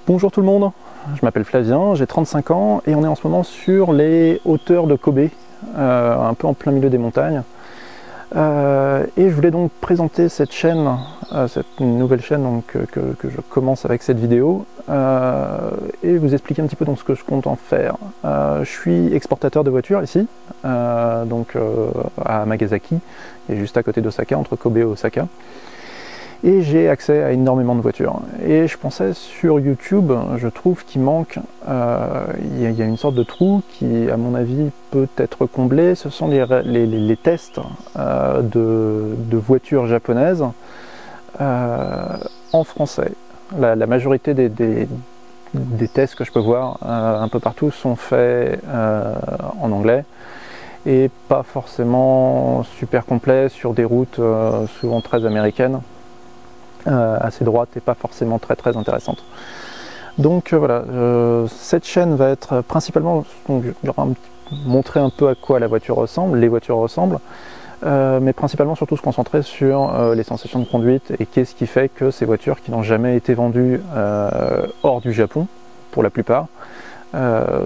Bonjour tout le monde, je m'appelle Flavien, j'ai 35 ans et on est en ce moment sur les hauteurs de Kobe, un peu en plein milieu des montagnes. Et je voulais donc présenter cette chaîne, cette nouvelle chaîne donc, que je commence avec cette vidéo et vous expliquer un petit peu donc, ce que je compte en faire. Je suis exportateur de voitures ici, à Nagasaki, et juste à côté d'Osaka, entre Kobe et Osaka. Et j'ai accès à énormément de voitures. Et je pensais sur YouTube, je trouve qu'il manque, il y a une sorte de trou qui, à mon avis, peut être comblé. Ce sont les tests de voitures japonaises en français. La majorité des tests que je peux voir un peu partout sont faits en anglais et pas forcément super complets sur des routes souvent très américaines. Assez droite et pas forcément très intéressante. Donc voilà, cette chaîne va être principalement, donc, montrer un peu à quoi la voiture ressemble, les voitures ressemblent, mais principalement surtout se concentrer sur les sensations de conduite et qu'est-ce qui fait que ces voitures qui n'ont jamais été vendues hors du Japon, pour la plupart,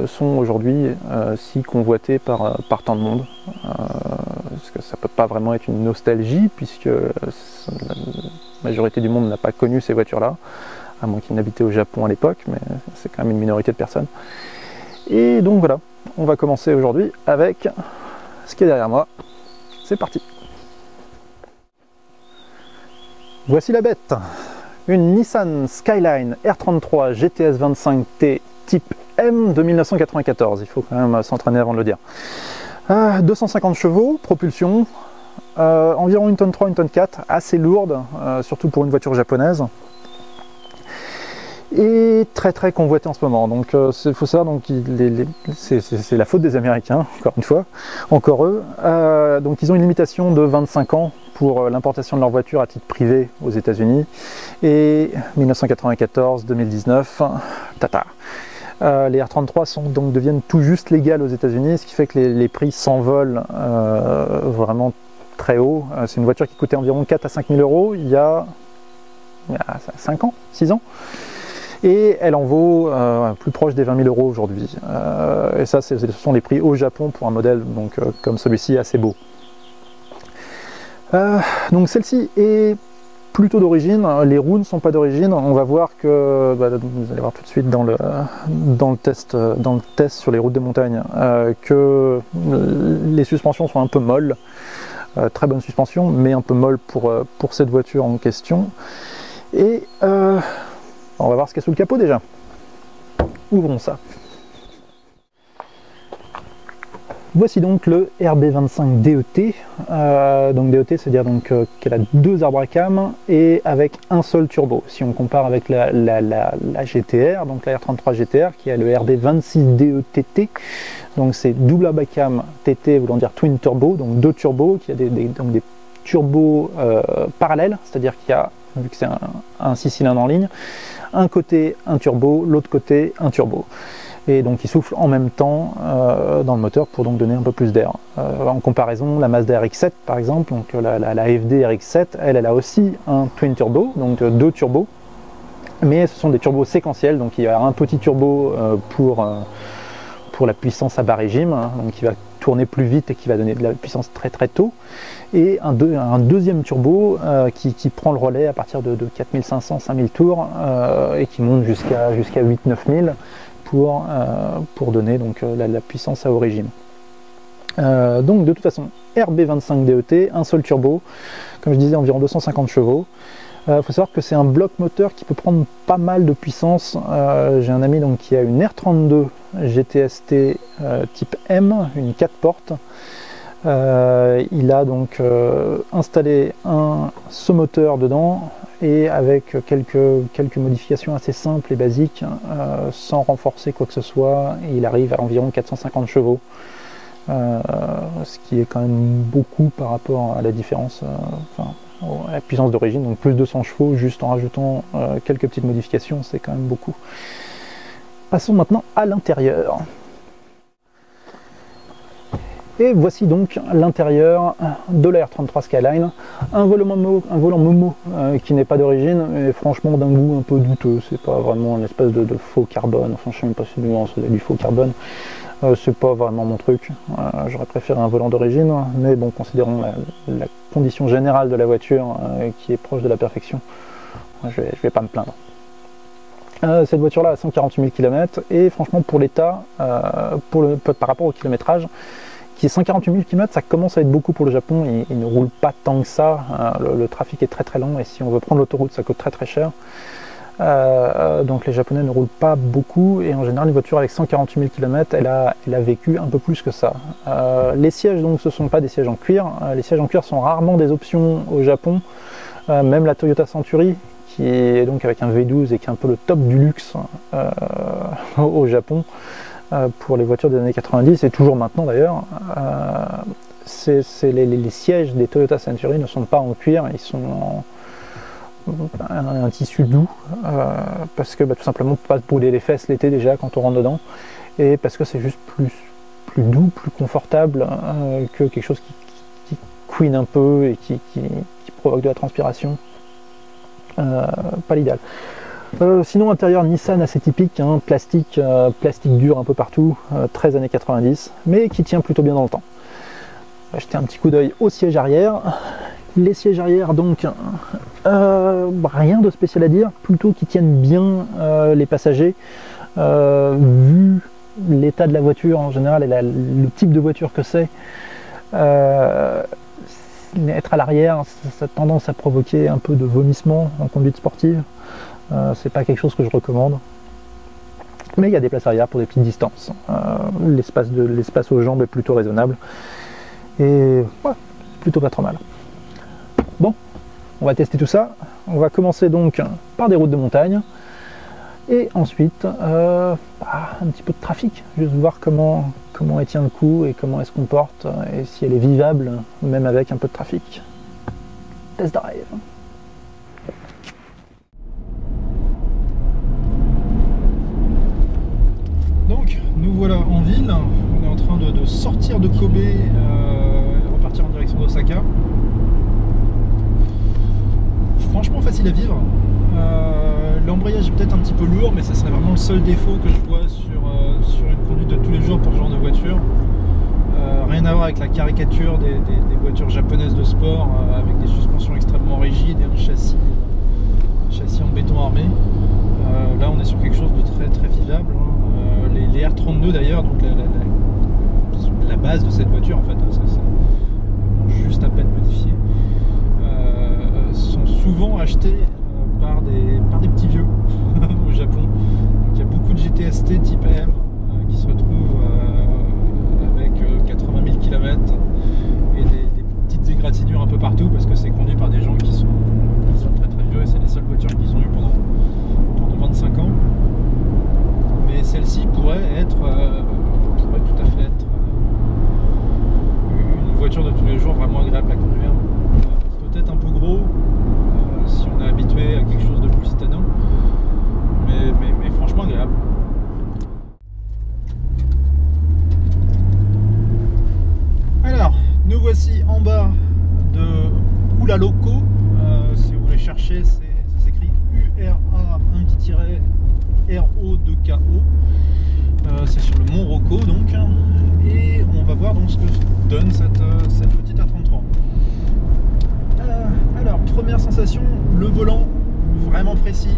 sont aujourd'hui si convoitées par tant de monde. Parce que ça peut pas vraiment être une nostalgie puisque la majorité du monde n'a pas connu ces voitures-là, à moins qu'ils n'habitaient au Japon à l'époque, mais c'est quand même une minorité de personnes. Et donc voilà, on va commencer aujourd'hui avec ce qui est derrière moi. C'est parti. Voici la bête, une Nissan Skyline R33 GTS 25T type M de 1994, il faut quand même s'entraîner avant de le dire. 250 chevaux, propulsion, environ 1 tonne 3, 1 tonne 4, assez lourde, surtout pour une voiture japonaise. Et très convoitée en ce moment. Donc il faut savoir, donc c'est la faute des Américains, encore une fois, encore eux. Donc ils ont une limitation de 25 ans pour l'importation de leur voiture à titre privé aux États-Unis. Et 1994-2019, tata. Les R33 deviennent tout juste légales aux États-Unis, ce qui fait que les prix s'envolent vraiment très haut. C'est une voiture qui coûtait environ 4 à 5 000 euros il y a 5 ans, 6 ans. Et elle en vaut plus proche des 20 000 euros aujourd'hui. Et ça, ce sont les prix au Japon pour un modèle donc, comme celui-ci, assez beau. Donc celle-ci est plutôt d'origine, les roues ne sont pas d'origine. On va voir que, vous allez voir tout de suite dans le test sur les routes de montagne, que les suspensions sont un peu molles. Très bonne suspension, mais un peu molle pour cette voiture en question. Et on va voir ce qu'il y a sous le capot déjà. Ouvrons ça. Voici donc le RB25 DET. Donc DET, c'est-à-dire qu'elle a 2 arbres à cam et avec un seul turbo. Si on compare avec la GTR, donc la R33 GTR, qui a le RB26 DETT, donc c'est double arbre à cam TT, voulant dire twin turbo, donc 2 turbos, qui a des turbos parallèles, c'est-à-dire qu'il y a, vu que c'est un 6 cylindres en ligne, un côté un turbo, l'autre côté un turbo. Et donc il souffle en même temps dans le moteur pour donc donner un peu plus d'air. En comparaison, la Mazda RX-7 par exemple, donc la FD RX-7, elle a aussi un twin turbo, donc 2 turbos, mais ce sont des turbos séquentiels, donc il y a un petit turbo pour la puissance à bas régime, donc qui va tourner plus vite et qui va donner de la puissance très tôt, et un deuxième turbo qui prend le relais à partir de 4500-5000 tours et qui monte jusqu'à 8-9 000 pour donner donc la puissance à haut régime. Donc de toute façon, RB25 DET, un seul turbo, comme je disais environ 250 chevaux. Il faut savoir que c'est un bloc moteur qui peut prendre pas mal de puissance. J'ai un ami donc, qui a une R32 GTST type M, une 4 portes. Il a donc installé ce moteur dedans et avec quelques modifications assez simples et basiques, sans renforcer quoi que ce soit, il arrive à environ 450 chevaux. Ce qui est quand même beaucoup par rapport à la différence, à la puissance d'origine, donc plus de 200 chevaux juste en rajoutant quelques petites modifications, c'est quand même beaucoup. Passons maintenant à l'intérieur. Et voici donc l'intérieur de la R33 Skyline, un volant Momo qui n'est pas d'origine, mais franchement d'un goût un peu douteux, c'est pas vraiment une espèce de faux carbone, enfin je sais même pas si c'est du faux carbone, c'est pas vraiment mon truc, j'aurais préféré un volant d'origine, mais bon, considérons la condition générale de la voiture qui est proche de la perfection, je vais pas me plaindre. Cette voiture là a 148 000 km et franchement pour l'état, par rapport au kilométrage, qui est 148 000 km, ça commence à être beaucoup pour le Japon, il ne roule pas tant que ça, le trafic est très très lent et si on veut prendre l'autoroute ça coûte très très cher. Donc les Japonais ne roulent pas beaucoup et en général une voiture avec 148 000 km elle a vécu un peu plus que ça. Les sièges donc ce ne sont pas des sièges en cuir, les sièges en cuir sont rarement des options au Japon, même la Toyota Century qui est donc avec un V12 et qui est un peu le top du luxe au Japon pour les voitures des années 90 et toujours maintenant d'ailleurs, les sièges des Toyota Century ne sont pas en cuir, ils sont en un tissu doux parce que tout simplement pour pas se brûler les fesses l'été déjà quand on rentre dedans et parce que c'est juste plus doux, plus confortable que quelque chose qui couine un peu et qui provoque de la transpiration. Pas l'idéal. Sinon intérieur Nissan assez typique, hein, plastique dur un peu partout, 13 années 90, mais qui tient plutôt bien dans le temps. On va jeter un petit coup d'œil au siège arrière. Les sièges arrière donc rien de spécial à dire, plutôt qui tiennent bien les passagers, vu l'état de la voiture en général et le type de voiture que c'est. Être à l'arrière, ça a tendance à provoquer un peu de vomissement en conduite sportive. C'est pas quelque chose que je recommande. Mais il y a des places arrière pour des petites distances. L'espace aux jambes est plutôt raisonnable. Et ouais, plutôt pas trop mal. Bon, on va tester tout ça. On va commencer donc par des routes de montagne. Et ensuite, un petit peu de trafic. Juste voir comment elle tient le coup et comment elle se comporte. Et si elle est vivable, même avec un peu de trafic. Test drive. Donc, nous voilà en ville. On est en train de sortir de Kobe et repartir en direction d'Osaka. Franchement facile à vivre. L'embrayage est peut-être un petit peu lourd, mais ça serait vraiment le seul défaut que je vois sur une conduite de tous les jours pour ce genre de voiture. Rien à voir avec la caricature des voitures japonaises de sport avec des suspensions extrêmement rigides et un châssis en béton armé. Là on est sur quelque chose de très très vivable. Les R32 d'ailleurs, donc la base de cette voiture en fait, c'est juste à peine modifié, sont souvent achetés par des petits vieux au Japon. Donc, il y a beaucoup de GTST type M qui se retrouvent avec 80 000 km et des petites égratignures un peu partout parce que c'est conduit par des gens qui sont très très vieux et c'est les seules voitures qu'ils ont eues pendant 25 ans. Mais celle-ci pourrait tout à fait être une voiture de tous les jours vraiment agréable à conduire. Peut-être un peu gros si on est habitué à quelque chose de plus citadin, mais franchement agréable. Alors, nous voici en bas de Ura-Loko. Si vous voulez chercher, ça s'écrit URA un petit tiret RO2KO. C'est sur le mont Roko donc, et on va voir donc ce que donne cette petite A33. Alors, première sensation, le volant vraiment précis,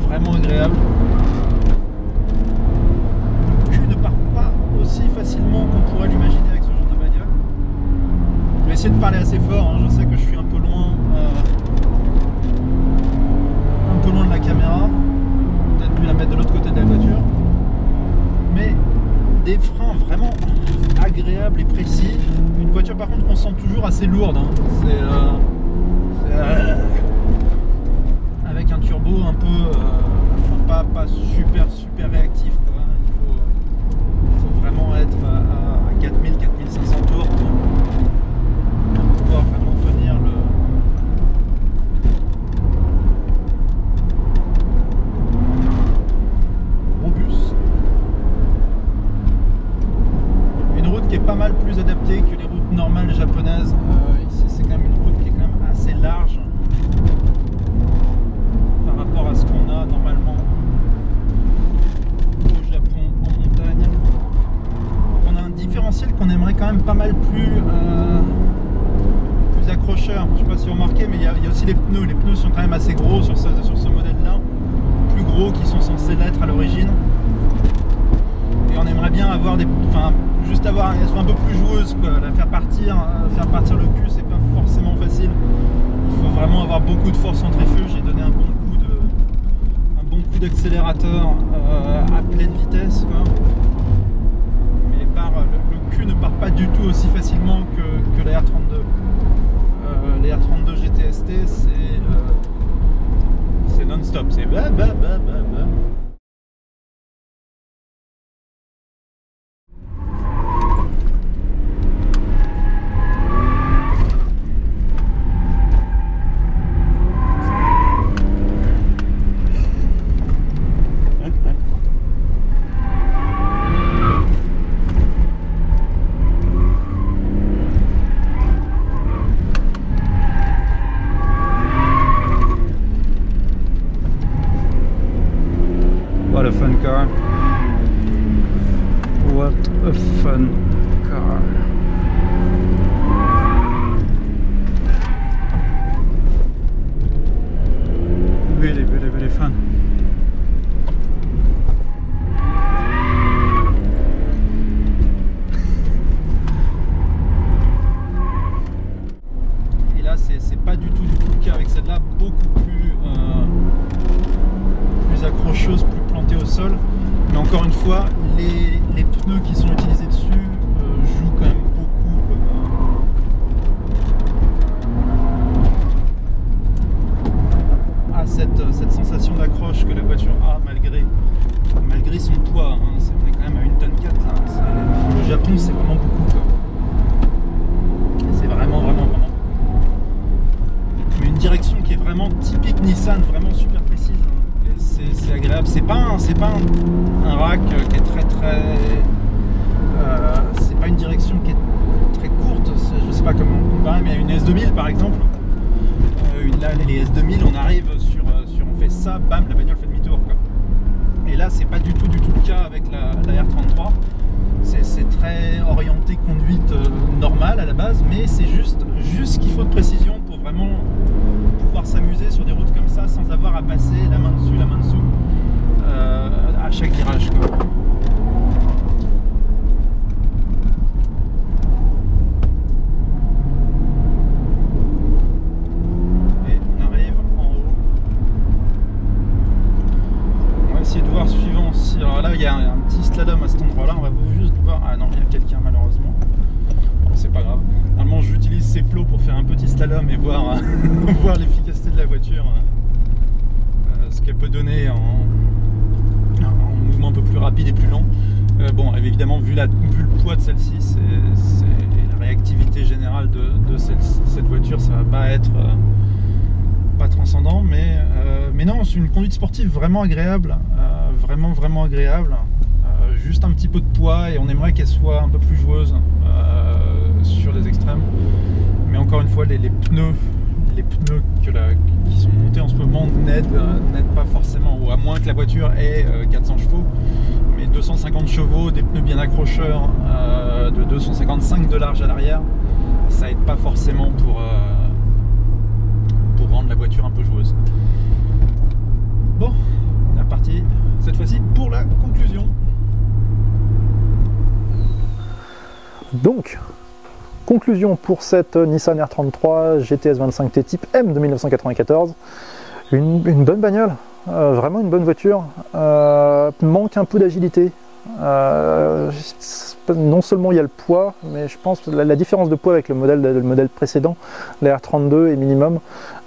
vraiment agréable. Le cul ne part pas aussi facilement qu'on pourrait l'imaginer avec ce genre de bagnole. Je vais essayer de parler assez fort, hein. Je sais que je suis un peu loin de la caméra, peut-être dû la mettre de l'autre côté de la voiture, mais des freins vraiment agréables et précis. Une voiture par contre qu'on sent toujours assez lourde, hein. Avec un turbo un peu pas super réactif, quoi. Il faut vraiment être à 4000-4500 tours pour pouvoir vraiment tenir robuste. Une route qui est pas mal plus particularité que les routes normales japonaises. Ici c'est quand même une route qui est quand même assez large par rapport à ce qu'on a normalement au Japon en montagne. Donc on a un différentiel qu'on aimerait quand même pas mal plus accrocheur. Je sais pas si vous remarquez, mais il y a aussi les pneus. Les pneus sont quand même assez gros sur ce modèle-là, plus gros qu'ils sont censés l'être à l'origine. Et on aimerait bien avoir des, juste avoir, elles sont un peu plus joueuses, quoi. La faire partir le cul, c'est pas forcément facile. Il faut vraiment avoir beaucoup de force centrifuge. J'ai donné un bon coup d'accélérateur à pleine vitesse, quoi. Mais le cul ne part pas du tout aussi facilement que la R32. Les R32 GTST, c'est non-stop, c'est bah. What a fun car. What a fun car. Really, really, really fun. Et là, c'est pas du tout le cas avec celle-là, beaucoup plus accrocheuse, plus plantée au sol, mais encore une fois les pneus qui sont utilisés dessus jouent quand même beaucoup à cette sensation d'accroche que la voiture a malgré son poids, hein. On est quand même à 1,4 tonne, hein. Pour le Japon c'est vraiment beaucoup, c'est vraiment mais une direction qui est vraiment typique Nissan, vraiment super précise, hein. C'est agréable, c'est pas un rack qui est c'est pas une direction qui est très courte, je sais pas comment comparer, mais une S2000 par exemple, là les S2000 on arrive sur on fait ça, bam, la bagnole fait demi-tour, quoi. Et là c'est pas du tout le cas avec la R33, c'est très orienté conduite normale à la base, mais c'est juste ce qu'il faut de précision pour vraiment pouvoir s'amuser sur des routes comme ça sans avoir à passer la main dessus à chaque virage, quoi. Et on arrive en haut. On va essayer de voir suivant si... Alors là il y a un petit slalom à cet endroit là, on va juste voir... Ah non, il y a quelqu'un malheureusement. Bon, c'est pas grave. Normalement j'utilise ces plots pour faire un petit slalom et voir, voir l'efficacité de la voiture, ce qu'elle peut donner en mouvement un peu plus rapide et plus lent. Bon, évidemment vu le poids de celle-ci, c'est la réactivité générale de cette voiture, ça va pas être pas transcendant, mais non, c'est une conduite sportive vraiment agréable, vraiment agréable. Juste un petit peu de poids et on aimerait qu'elle soit un peu plus joueuse sur les extrêmes, mais encore une fois les pneus qui sont montés en ce moment n'aident pas forcément, ou à moins que la voiture ait 400 chevaux, mais 250 chevaux, des pneus bien accrocheurs de 255 de large à l'arrière, ça aide pas forcément pour rendre la voiture un peu joueuse. Bon, on est reparti cette fois-ci pour la conclusion. Donc, conclusion pour cette Nissan R33 GTS 25T Type M de 1994. Une bonne bagnole, vraiment une bonne voiture, manque un peu d'agilité. Non seulement il y a le poids, mais je pense que la différence de poids avec le modèle précédent, la R32 est minimum,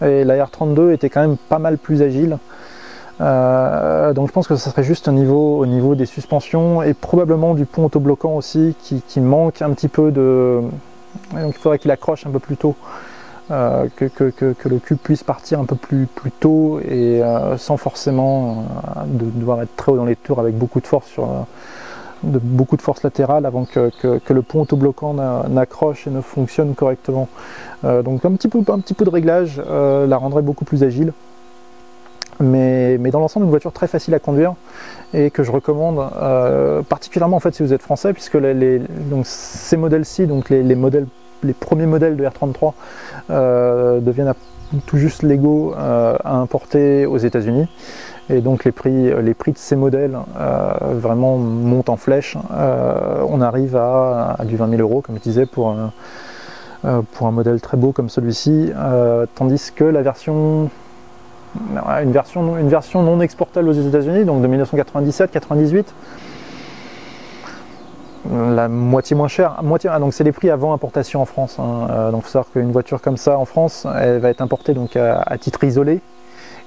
et la R32 était quand même pas mal plus agile. Donc je pense que ça serait juste au niveau des suspensions et probablement du pont autobloquant aussi qui manque un petit peu de... Donc il faudrait qu'il accroche un peu plus tôt, que le cube puisse partir un peu plus tôt et sans forcément devoir être très haut dans les tours avec beaucoup de force beaucoup de force latérale avant que le pont autobloquant n'accroche et ne fonctionne correctement. Donc un petit peu de réglage la rendrait beaucoup plus agile. Mais dans l'ensemble, une voiture très facile à conduire et que je recommande particulièrement en fait si vous êtes français, puisque donc ces modèles-ci, donc les premiers modèles de R33 deviennent tout juste légaux à importer aux États-Unis. Et donc les prix de ces modèles vraiment montent en flèche. On arrive à du 20 000 €, comme je disais, pour un modèle très beau comme celui-ci, tandis que la version une version non exportable aux États-Unis, donc de 1997-98, la moitié moins chère, donc c'est les prix avant importation en France, hein. Donc il faut savoir qu'une voiture comme ça en France, elle va être importée donc à titre isolé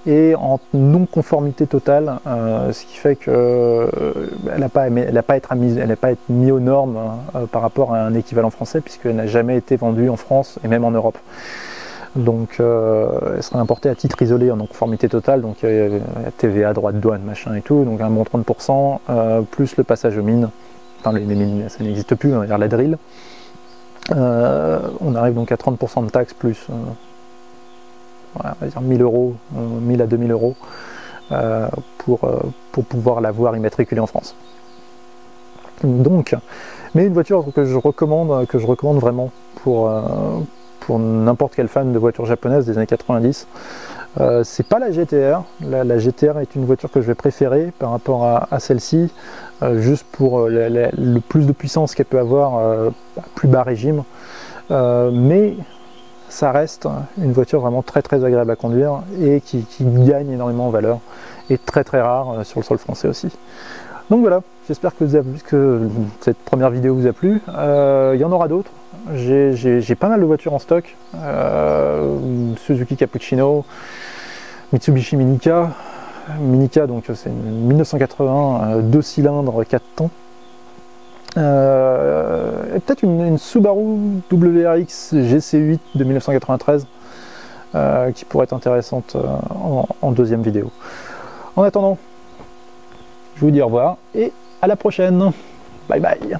et en non-conformité totale, ce qui fait qu'elle n'a pas à être mise aux normes par rapport à un équivalent français, puisqu'elle n'a jamais été vendue en France et même en Europe. Donc elle sera importée à titre isolé en non-conformité totale, donc TVA, droit de douane, machin et tout, donc un bon 30%, plus le passage aux mines, enfin les mines ça n'existe plus, on va dire la drill. On arrive donc à 30% de taxes plus, voilà, on va dire 1000 €, 1000 à 2000 € pour pouvoir l'avoir immatriculée en France. Donc, mais une voiture que je recommande vraiment pour n'importe quel fan de voitures japonaises des années 90. C'est pas la GTR. La GTR est une voiture que je vais préférer par rapport à celle-ci, juste pour le plus de puissance qu'elle peut avoir à plus bas régime. Mais ça reste une voiture vraiment très agréable à conduire et qui gagne énormément en valeur et très rare sur le sol français aussi. Donc voilà, j'espère que cette première vidéo vous a plu. Il y en aura d'autres. J'ai pas mal de voitures en stock. Suzuki Cappuccino, Mitsubishi Minica. Minica, donc c'est une 1980, 2 cylindres, 4 temps. Et peut-être une Subaru WRX GC8 de 1993 qui pourrait être intéressante en deuxième vidéo. En attendant, je vous dis au revoir et à la prochaine. Bye bye.